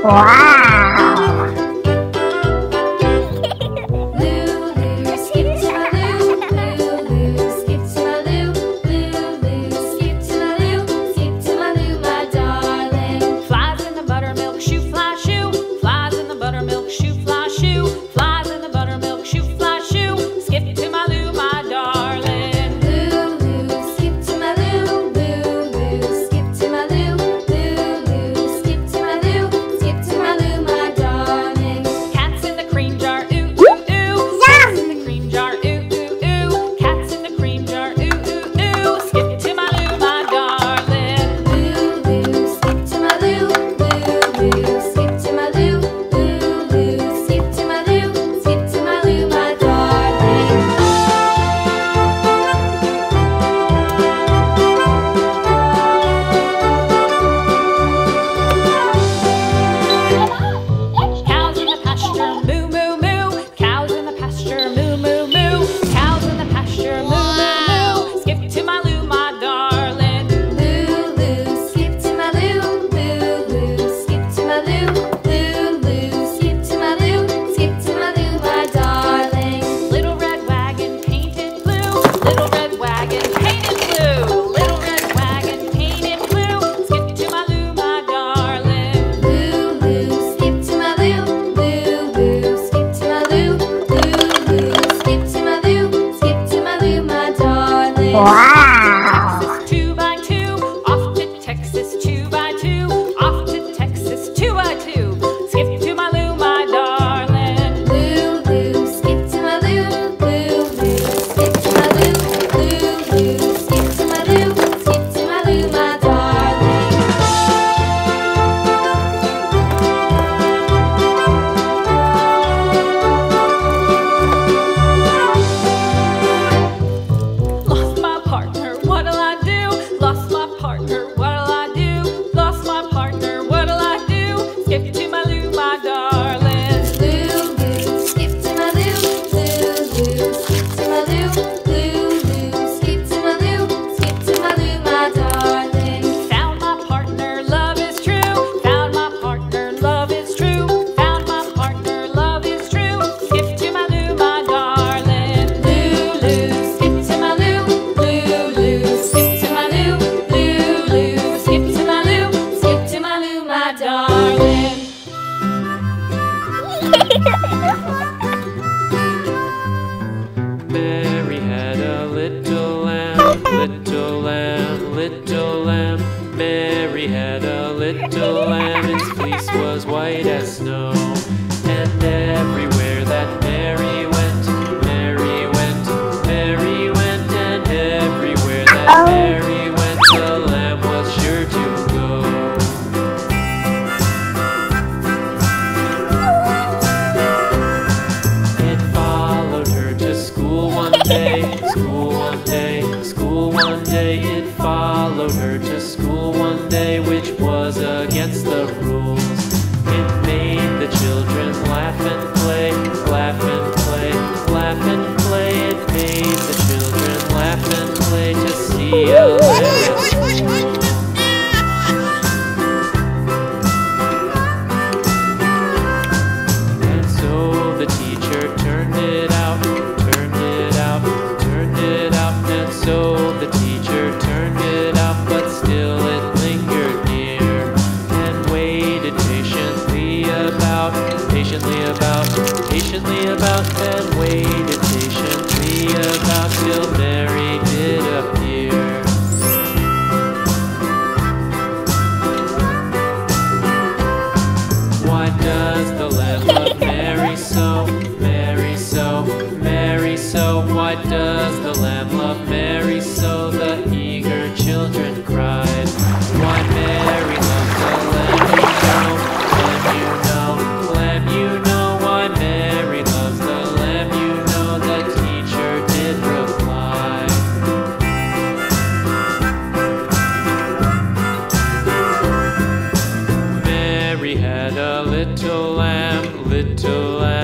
Wow! Wow! Texas 2 by 2, off to Texas 2 by 2, off to Texas 2 by 2. Skip to my Lou, my darling. Lou, Lou, skip to my Lou, Lou, Lou, skip to my Lou, Lou, Lou, skip to my Lou, skip to my Lou, my darling. Lost my partner, what'll I do? Lost my partner, what'll I do? Lost my partner, what'll I do? Skip to my Lou, my darling. Lou, Lou, skip to my Lou, Lou, Lou, skip to my Lou, Lou, Lou, skip to my Lou, skip to my Lou, my darling. Found my partner, love is true. Found my partner, love is true. Found my partner, love is true. Skip to my Lou, my darling. Lou, Lou, skip to my Lou, Lou, Lou, skip to my Lou, Lou, Lou, skip to my Lou, skip to my Lou, my darling. Mary had a little lamb, little lamb, little lamb. Mary had a little lamb, its fleece was white as snow. And everywhere that Mary went, Mary went, Mary went. And everywhere that Mary went, the lamb was sure to go. It followed her to school one day, school one day, school one day. It followed her to school one day, which was against the rules. It made the children laugh and play, laugh and play, laugh and play. It made the children laugh and play to see a lamb at school. And so the teacher turned it out, turned it out, turned it out. And so the teacher turned it out, but still it lingered near. And waited patiently about, patiently about, patiently about. And waited patiently about till Mary did appear. Why does the lamb love Mary so, Mary so, Mary so? Why does the lamb love Mary so? The eager children cried. Why Mary loves the lamb, you know, lamb, you know. Why Mary loves the lamb, you know. The teacher did reply. Mary had a little lamb, little lamb.